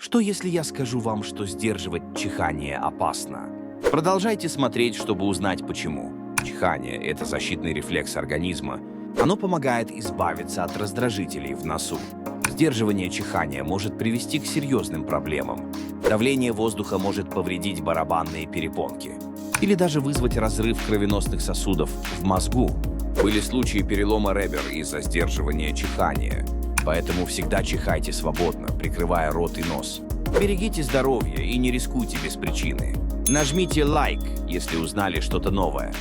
Что если я скажу вам, что сдерживать чихание опасно? Продолжайте смотреть, чтобы узнать почему. Чихание – это защитный рефлекс организма. Оно помогает избавиться от раздражителей в носу. Сдерживание чихания может привести к серьезным проблемам. Давление воздуха может повредить барабанные перепонки или даже вызвать разрыв кровеносных сосудов в мозгу. Были случаи перелома ребер из-за сдерживания чихания. Поэтому всегда чихайте свободно, прикрывая рот и нос. Берегите здоровье и не рискуйте без причины. Нажмите лайк, если узнали что-то новое.